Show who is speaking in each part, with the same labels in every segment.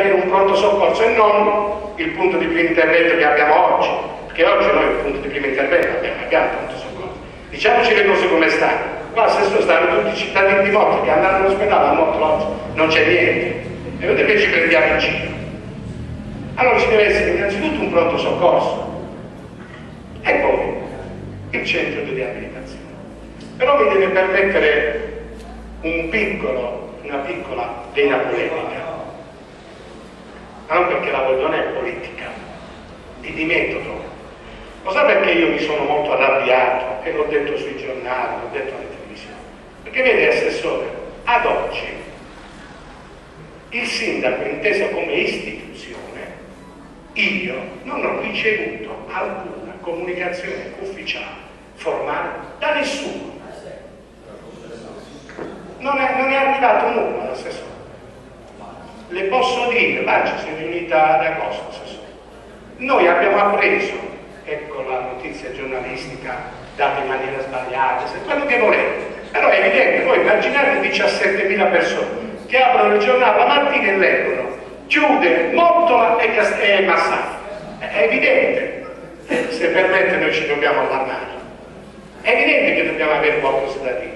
Speaker 1: avere un pronto soccorso e non il punto di primo intervento che abbiamo oggi, perché oggi noi il punto di primo intervento abbiamo il pronto soccorso. Diciamoci le cose come stanno. Qua stesso stanno tutti i cittadini di Monza che andranno all'ospedale, a morto oggi non c'è niente, e vedete che ci prendiamo in giro. Allora ci deve essere innanzitutto un pronto soccorso e poi il centro di riabilitazione. Però mi deve permettere una piccola vena polemica, ma non perché la voglio, non è politica, di metodo. Lo sa perché io mi sono molto arrabbiato, e l'ho detto sui giornali, l'ho detto alle televisioni? Perché vede, Assessore, ad oggi il sindaco, inteso come istituzione, io non ho ricevuto alcuna comunicazione ufficiale, formale, da nessuno. Non è arrivato nulla, Assessore. Le posso dire, là ci si è riunita ad agosto, Assessore. Noi abbiamo appreso, ecco la notizia giornalistica data in maniera sbagliata, se quello che volete, però è evidente, voi immaginate 17.000 persone che aprono il giornale la mattina e leggono chiude Mottola e Massafra. È evidente, se permette noi ci dobbiamo allarmare, è evidente che dobbiamo avere qualcosa da dire.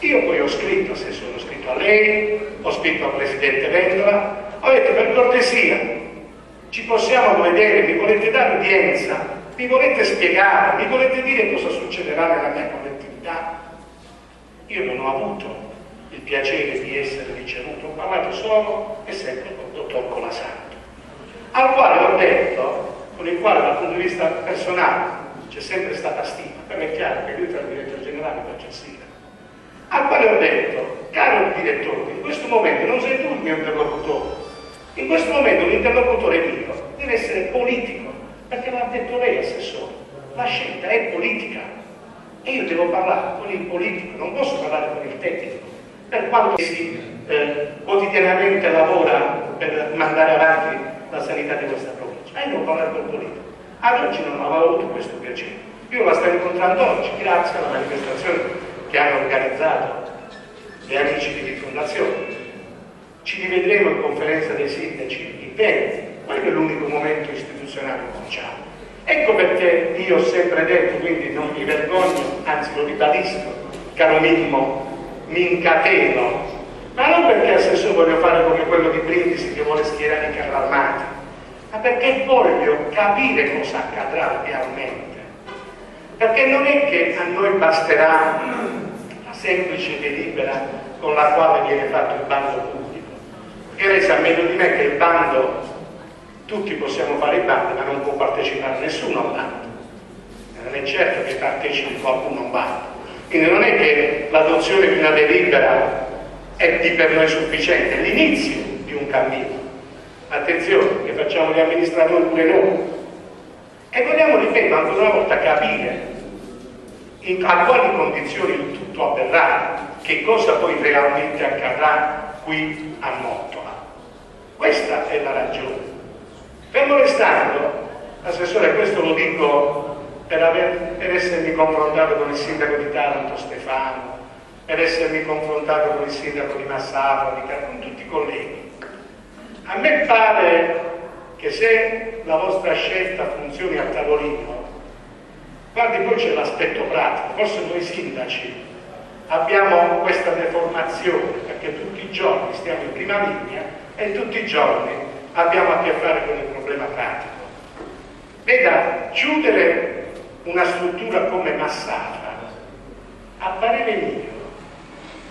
Speaker 1: Io poi ho scritto, Assessore, ho scritto a lei, ho scritto al Presidente Vendola, ho detto per cortesia, ci possiamo vedere, mi volete dare udienza, mi volete spiegare, mi volete dire cosa succederà nella mia collettività? Io non ho avuto il piacere di essere ricevuto, ho parlato solo e sempre con il dottor Colasanto, al quale ho detto, con il quale dal punto di vista personale c'è sempre stata stima, per me è chiaro che lui tra il direttore generale e il sindaco, al quale ho detto, caro direttore, in questo momento non sei tu il mio interlocutore, in questo momento l'interlocutore mio deve essere politico, perché l'ha detto lei, Assessore, la scelta è politica e io devo parlare con il politico, non posso parlare con il tecnico, per quanto si quotidianamente lavora per mandare avanti la sanità di questa provincia, ma io devo parlare con il politico. Ad oggi non avevo avuto questo piacere, io la sto incontrando oggi grazie alla manifestazione che hanno organizzato gli amici di Rifondazione. Ci rivedremo in conferenza dei sindaci il 20, quello è l'unico momento istituzionale ufficiale. Ecco perché io ho sempre detto, quindi non mi vergogno, anzi lo ribadisco, caro Mimmo, mi incateno, ma non perché Assessore voglio fare come quello di Brindisi che vuole schierare i carri armati, ma perché voglio capire cosa accadrà realmente. Perché non è che a noi basterà la semplice delibera con la quale viene fatto il bando pubblico. Perché lei sa meglio di me che il bando, tutti possiamo fare i bandi, ma non può partecipare nessuno al bando. Non è certo che partecipi qualcuno a un bando. Quindi non è che l'adozione di una delibera è per noi sufficiente, è l'inizio di un cammino. Attenzione, che facciamo gli amministratori pure noi. E vogliamo, ripeto, ancora una volta capire a quali condizioni il tutto avverrà, che cosa poi realmente accadrà qui a Mottola. Questa è la ragione. Fermo restando, Assessore, questo lo dico per essermi confrontato con il sindaco di Taranto Stefano, per essermi confrontato con il sindaco di Massafra, con tutti i colleghi. A me pare che se la vostra scelta funzioni a tavolino, guardi, poi c'è l'aspetto pratico, forse noi sindaci abbiamo questa deformazione perché tutti i giorni stiamo in prima linea e tutti i giorni abbiamo a che fare con il problema pratico. Veda, chiudere una struttura come Massafra, a parere mio,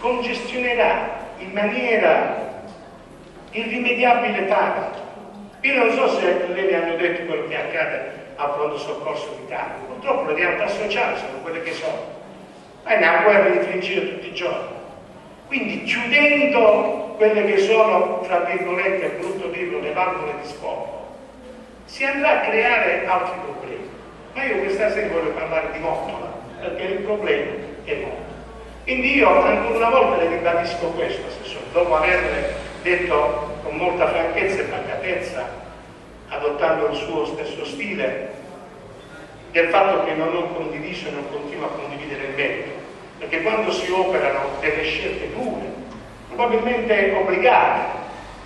Speaker 1: congestionerà in maniera irrimediabile Taranto. Io non so se lei hanno detto quello che accade al pronto soccorso d'Italia. Purtroppo le realtà sociali sono quelle che sono. Ma è una guerra di trincee tutti i giorni. Quindi chiudendo quelle che sono, tra virgolette, è brutto dirlo, le valvole di sfogo, si andrà a creare altri problemi. Ma io questa sera voglio parlare di Mottola, perché il problema è Mottola. Quindi io ancora una volta le ribadisco questo, Assessore, dopo averle detto con molta franchezza e pacatezza, adottando il suo stesso stile, del fatto che non ho condiviso e non continuo a condividere il merito, perché quando si operano delle scelte dure, probabilmente obbligate,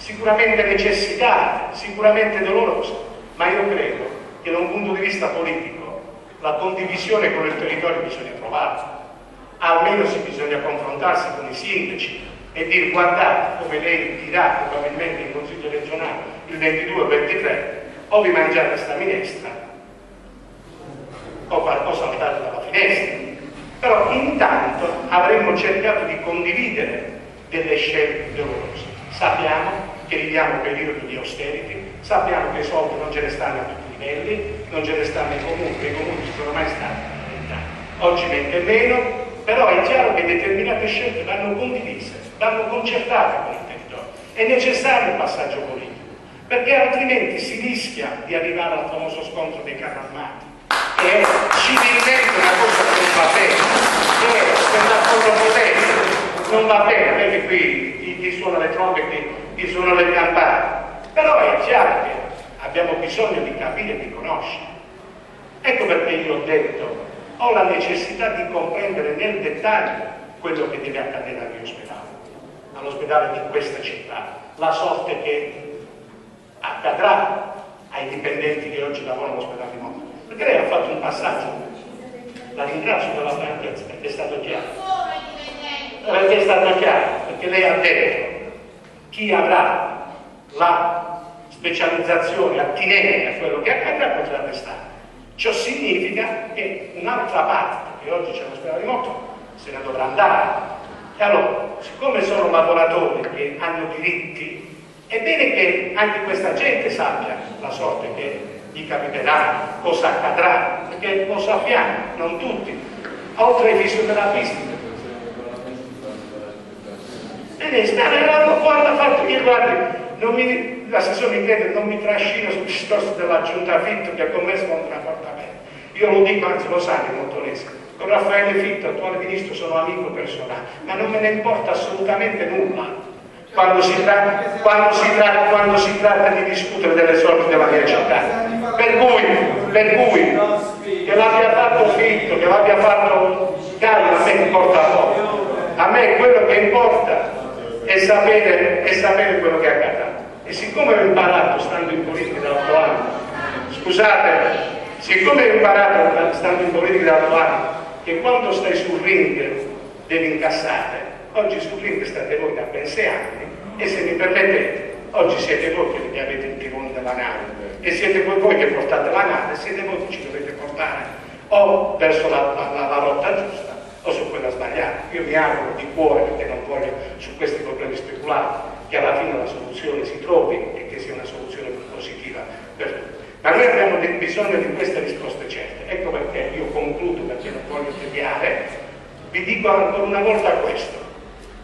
Speaker 1: sicuramente necessitate, sicuramente dolorose, ma io credo che da un punto di vista politico la condivisione con il territorio bisogna trovarla. Almeno bisogna confrontarsi con i sindaci e dire: guardate, come lei dirà probabilmente in Consiglio regionale il 22 o 23, o vi mangiate sta minestra o saltate dalla finestra. Però intanto avremmo cercato di condividere delle scelte dolorose. Sappiamo che viviamo periodi di austerity, sappiamo che i soldi non ce ne stanno a tutti i livelli, non ce ne stanno ai comuni ci sono mai stati, oggi men che meno, però è chiaro che determinate scelte vanno condivise, vanno concertate con il territorio. È necessario il passaggio politico, perché altrimenti si rischia di arrivare al famoso scontro dei carri armati, che è civilmente una cosa che non va bene, che è una cosa potente, non va bene, perché qui chi suona le trombe, chi suona le campane, però è chiaro che abbiamo bisogno di capire e di conoscere. Ecco perché io ho detto: ho la necessità di comprendere nel dettaglio quello che deve accadere all'ospedale di questa città, la sorte che accadrà ai dipendenti che oggi lavorano all'ospedale di Monza. Perché lei ha fatto un passaggio, la ringrazio per la franchezza, perché è stato chiaro. Perché è stato chiaro, perché lei ha detto: chi avrà la specializzazione attinente a quello che accadrà potrà restare. Ciò significa che un'altra parte, che oggi c'è l'ospedale di Monza, se ne dovrà andare. E allora, siccome sono lavoratori che hanno diritti, è bene che anche questa gente sappia la sorte che gli capiterà, cosa accadrà, perché lo sappiamo, non tutti, oltre ai fisioterapisti. Quando ha fatto che, guardi, l'assessore mi chiede: non mi trascina sul discorso della giunta Fitto che ha commesso contro la porta aperta. Io lo dico, anzi lo sanno i montonesi, con Raffaele Fitto, attuale ministro, sono amico personale, ma non me ne importa assolutamente nulla quando si tratta di discutere delle sorti della mia città. Per cui che l'abbia fatto Fitto, che l'abbia fatto Gallo, a me importa poco. A me quello che importa è sapere quello che accadrà. E siccome ho imparato, stando in politica da 8 anni, siccome ho imparato, stando in politica da 8 anni, che quando stai sul ring devi incassare, oggi sul ring state voi da ben 6 anni, e se mi permettete, oggi siete voi che avete il timone della nave, e siete voi che portate la nave, e siete voi che ci dovete portare o verso la rotta giusta o su quella sbagliata. Io mi auguro di cuore, perché non voglio su questi problemi speculare, che alla fine la soluzione si trovi e che sia una soluzione più positiva per tutti. Ma noi abbiamo bisogno di queste risposte certe. Ecco perché io concludo, perché non voglio deviare, vi dico ancora una volta questo: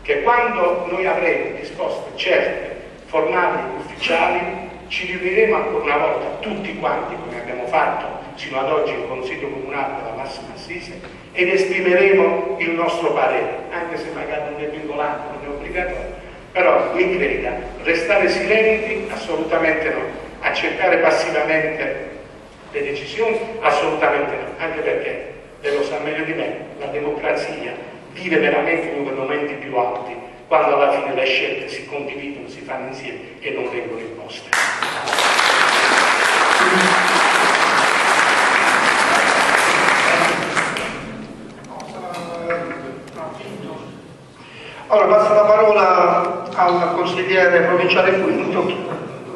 Speaker 1: che quando noi avremo risposte certe, formali e ufficiali, ci riuniremo ancora una volta tutti quanti, come abbiamo fatto sino ad oggi in Consiglio Comunale della massima assise, ed esprimeremo il nostro parere, anche se magari non è vincolante, non è obbligatorio, però mi creda, restare silenti assolutamente no, accettare passivamente le decisioni assolutamente no, anche perché, lei lo sa meglio di me, la democrazia vive veramente in uno dei momenti più alti, quando alla fine le scelte si condividono, si fanno insieme e non vengono imposte.
Speaker 2: Ora passo la parola al consigliere provinciale Quinto.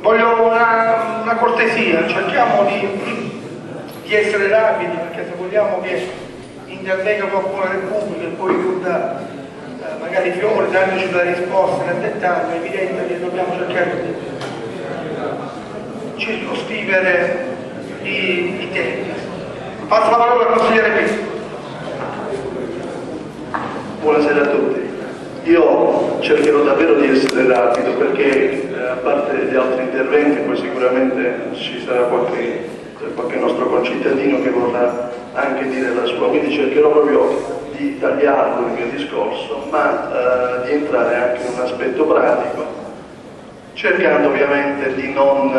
Speaker 2: Voglio una cortesia, cerchiamo di essere rapidi, perché se vogliamo che intervenga qualcuno del pubblico e poi chiuda magari Fiori dandoci la risposta nel dettaglio, è evidente che dobbiamo cercare di circoscrivere i tempi. Passo la parola al consigliere Quinto.
Speaker 3: Buonasera a tutti. Io cercherò davvero di essere rapido perché a parte gli altri interventi poi sicuramente ci sarà qualche nostro concittadino che vorrà anche dire la sua, quindi cercherò proprio di tagliarlo il mio discorso, ma di entrare anche in un aspetto pratico, cercando ovviamente di non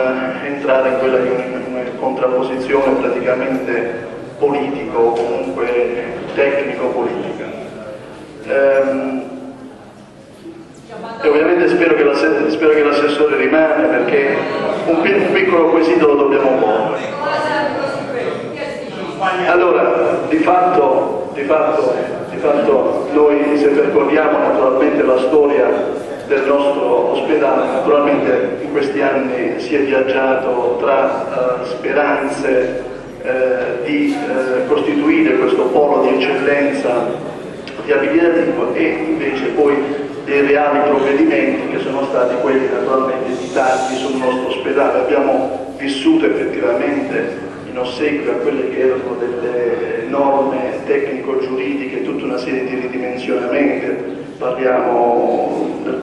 Speaker 3: entrare in quella che è una contrapposizione praticamente politico o comunque tecnico-politica. e ovviamente spero che l'assessore rimane, perché un piccolo quesito lo dobbiamo porre. Allora, di fatto noi, se percorriamo naturalmente la storia del nostro ospedale, naturalmente in questi anni si è viaggiato tra speranze di costituire questo polo di eccellenza riabilitativo e invece poi dei reali provvedimenti che sono stati quelli naturalmente di tagli sul nostro ospedale. Abbiamo vissuto effettivamente in ossequio a quelle che erano delle norme tecnico-giuridiche, tutta una serie di ridimensionamenti, parliamo del